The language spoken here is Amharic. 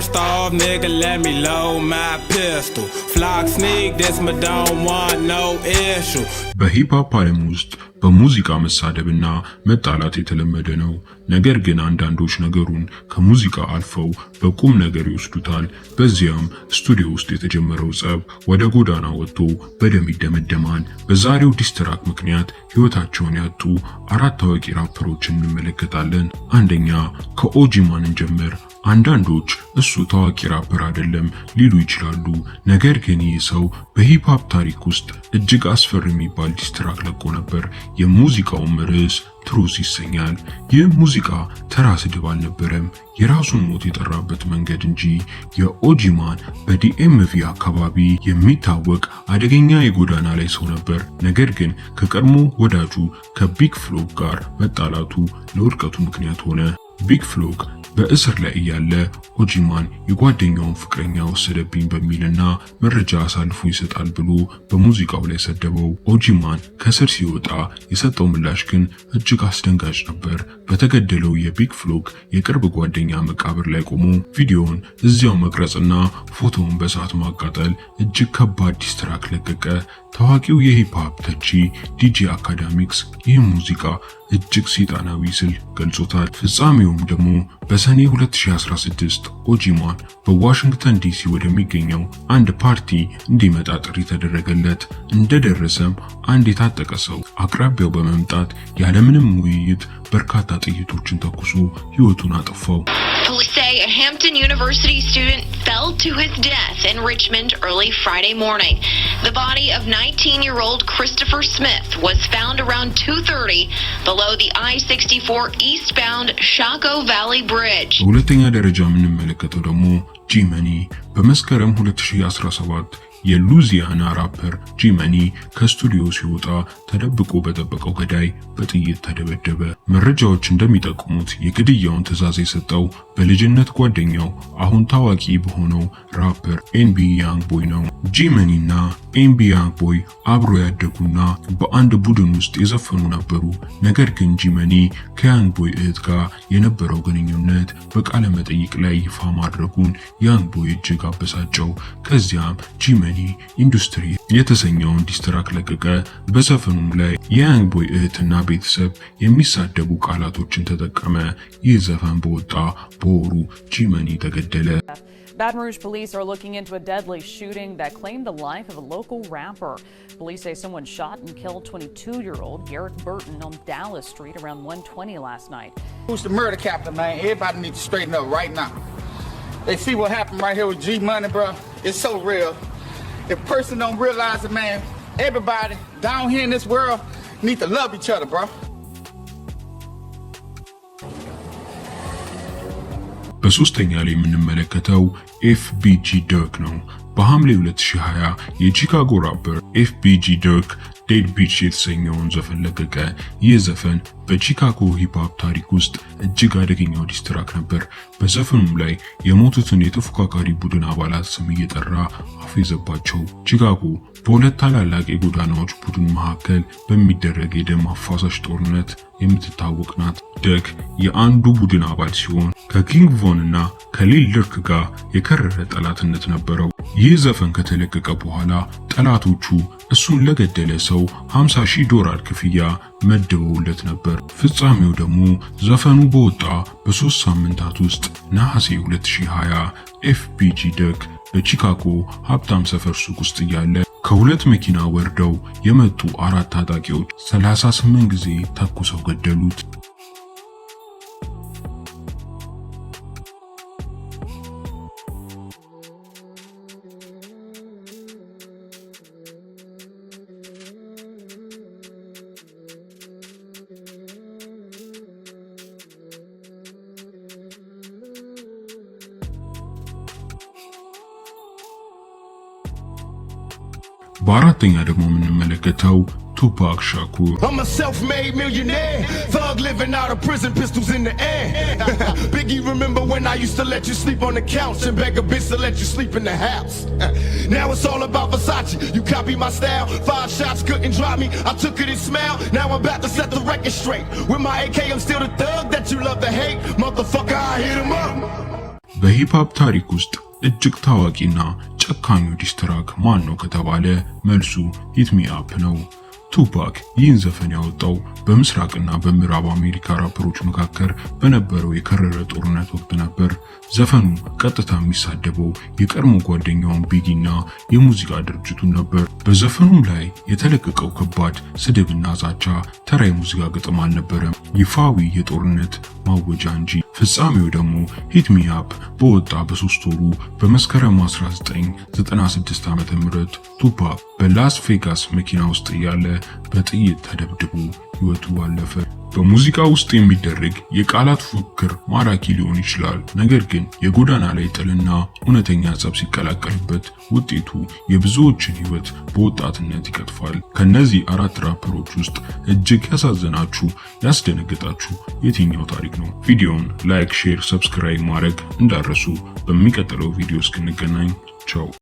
First off, nigga, let me load my pistol. Flock sneak, this my don't want no issue. በሂፕሆፕ ዓለም ውስጥ በሙዚቃ መሳደብና መጣላት የተለመደ ነው። ነገር ግን አንዳንዶች ነገሩን ከሙዚቃ አልፈው በቁም ነገር ይወስዱታል። በዚያም ስቱዲዮ ውስጥ የተጀመረው ጸብ ወደ ጎዳና ወጥቶ በደም ይደመደማል። በዛሬው ዲስትራክ ምክንያት ህይወታቸውን ያጡ 4 ታዋቂ ራፐሮችን እንመለከታለን። አንደኛ ከኦጂማንን ጀምር። አንዳንዶች እሱ ታዋቂ ራፐር አይደለም ሊሉ ይችላሉ። ነገር ግን ይህ ሰው በሂፕሆፕ ታሪክ ውስጥ እጅግ አስፈሪ የሚባል ዲስትራክ ለቆ ነበር። የሙዚቃውም ርዕስ ትሩዝ ይሰኛል። ይህ ሙዚቃ ተራ ስድብ አልነበረም፣ የራሱን ሞት የጠራበት መንገድ እንጂ። የኦጂማን በዲኤምቪ አካባቢ የሚታወቅ አደገኛ የጎዳና ላይ ሰው ነበር። ነገር ግን ከቀድሞ ወዳጁ ከቢግ ፍሎግ ጋር መጣላቱ ለውድቀቱ ምክንያት ሆነ። ቢግ ፍሎግ በእስር ላይ እያለ ኦጂማን የጓደኛውን ፍቅረኛ ወሰደብኝ በሚልና መረጃ አሳልፎ ይሰጣል ብሎ በሙዚቃው ላይ ሰደበው። ኦጂማን ከእስር ሲወጣ የሰጠው ምላሽ ግን እጅግ አስደንጋጭ ነበር። በተገደለው የቢግ ፍሎግ የቅርብ ጓደኛ መቃብር ላይ ቆሞ ቪዲዮውን እዚያው መቅረጽና ፎቶውን በእሳት ማቃጠል እጅግ ከባድ ዲስትራክ ለቀቀ። ታዋቂው የሂፕሆፕ ተቺ ዲጄ አካዳሚክስ ይህ ሙዚቃ እጅግ ሰይጣናዊ ሲል ገልጾታል። ፍጻሜውም ደግሞ በሰኔ 2016 ኦጂማን በዋሽንግተን ዲሲ ወደሚገኘው አንድ ፓርቲ እንዲመጣ ጥሪ ተደረገለት። እንደደረሰም አንድ የታጠቀ ሰው አቅራቢያው በመምጣት ያለምንም ውይይት በርካታ ጥይቶችን ተኩሶ ሕይወቱን አጠፋው። Police say a Hampton University student fell to his death in Richmond early Friday morning. The body of 19-year-old Christopher Smith was found around 2:30 below the I-64 eastbound Shaco Valley Bridge. ሁለተኛ ደረጃ የምንመለከተው ደግሞ ጂመኒ በመስከረም 2017 የሉዚያና ራፐር ጂመኒ ከስቱዲዮ ሲወጣ ተደብቆ በጠበቀው ገዳይ በጥይት ተደበደበ። መረጃዎች እንደሚጠቁሙት የግድያውን ትዕዛዝ የሰጠው በልጅነት ጓደኛው አሁን ታዋቂ በሆነው ራፐር ኤንቢ ያንግ ቦይ ነው። ጂመኒና ኤንቢ ያንግ ቦይ አብሮ ያደጉና በአንድ ቡድን ውስጥ የዘፈኑ ነበሩ። ነገር ግን ጂመኒ ከያንግ ቦይ እህት ጋር የነበረው ግንኙነት በቃለ መጠይቅ ላይ ይፋ ማድረጉን ያንግ ቦይ እጅግ አበሳጨው። ከዚያም ጂመኒ ኢንዱስትሪ የተሰኘውን ዲስትራክ ለቀቀ። በዘፈኑም ላይ የያንግ ቦይ እህትና ቤተሰብ የሚሳደቡ ቃላቶችን ተጠቀመ። ይህ ዘፈን በወጣ በወሩ ጂመኒ ተገደለ። Baton Rouge police are looking into a deadly shooting that claimed the life of a local rapper. Police say someone shot and killed 22-year-old Garrett Burton on Dallas Street around 1:20 last night. Who's the murder captain, man? Everybody needs to straighten up right now. They see what happened right here with G Money, bro. It's so real. If a person don't realize it, man, everybody down here in this world need to love each other, bro. በሶስተኛ ላይ የምንመለከተው ኤፍቢጂ ደርክ ነው። በሐምሌ 2020 የቺካጎ ራፐር ኤፍቢጂ ደርክ ዴድ ቢች የተሰኘውን ዘፈን ለቀቀ። ይህ ዘፈን በቺካጎ ሂፕሆፕ ታሪክ ውስጥ እጅግ አደገኛው ዲስትራክ ነበር። በዘፈኑም ላይ የሞቱትን የተፎካካሪ ቡድን አባላት ስም እየጠራ አፌዘባቸው። ቺካጎ በሁለት ታላላቅ የጎዳናዎች ቡድን መካከል በሚደረግ የደም አፋሳሽ ጦርነት የምትታወቅ ናት። ደክ የአንዱ ቡድን አባል ሲሆን ከኪንግ ቮን እና ከሊል ድርክ ጋር የከረረ ጠላትነት ነበረው። ይህ ዘፈን ከተለቀቀ በኋላ ጠላቶቹ እሱን ለገደለ ሰው $50,000 ክፍያ መድበውለት ነበር። ፍጻሜው ደግሞ ዘፈኑ በወጣ በ3 ሳምንታት ውስጥ ነሐሴ 2020 ኤፍቢጂ ደክ በቺካጎ ሀብታም ሰፈር ሱቅ ውስጥ እያለ ከሁለት መኪና ወርደው የመጡ 4 ታጣቂዎች 38 ጊዜ ተኩሰው ገደሉት። በአራተኛ ደግሞ የምንመለከተው ቱፓክ ሻኩር I'm a self-made millionaire, thug living out of prison, pistols in the air. Biggie, remember when I used to let you sleep on the couch and beg a bitch to let you sleep in the house? Now it's all about Versace, you copy my style. 5 shots couldn't drop me, I took it and smiled. Now I'm about to set the record straight. With my AK, I'm still the thug that you love to hate. Motherfucker, I hit him up. በሂፕሆፕ ታሪክ ውስጥ እጅግ ታዋቂና ጨካኙ ዲስትራክ ማን ነው ከተባለ መልሱ ሂት ሚ አፕ ነው። ቱፓክ ይህን ዘፈን ያወጣው በምስራቅና በምዕራብ አሜሪካ ራፐሮች መካከል በነበረው የከረረ ጦርነት ወቅት ነበር። ዘፈኑ ቀጥታ የሚሳደበው የቀድሞ ጓደኛውን ቢጊና የሙዚቃ ድርጅቱን ነበር። በዘፈኑም ላይ የተለቀቀው ከባድ ስድብና ዛቻ ተራ የሙዚቃ ግጥም አልነበረም፣ ይፋዊ የጦርነት ማወጃ እንጂ። ፍጻሜው ደግሞ ሂት ሚ አፕ በወጣ በ3 ወሩ በመስከረም 1996 ዓ.ም ቱፓክ በላስ ቬጋስ መኪና ውስጥ እያለ በጥይት ተደብድቦ ሕይወቱ አለፈ። በሙዚቃ ውስጥ የሚደረግ የቃላት ፉክክር ማራኪ ሊሆን ይችላል፣ ነገር ግን የጎዳና ላይ ጥልና እውነተኛ ጸብ ሲቀላቀልበት ውጤቱ የብዙዎችን ሕይወት በወጣትነት ይቀጥፋል። ከነዚህ 4 ራፐሮች ውስጥ እጅግ ያሳዘናችሁ፣ ያስደነገጣችሁ የትኛው ታሪክ ነው? ቪዲዮውን ላይክ፣ ሼር፣ ሰብስክራይብ ማድረግ እንዳረሱ። በሚቀጥለው ቪዲዮ እስክንገናኝ ቻው።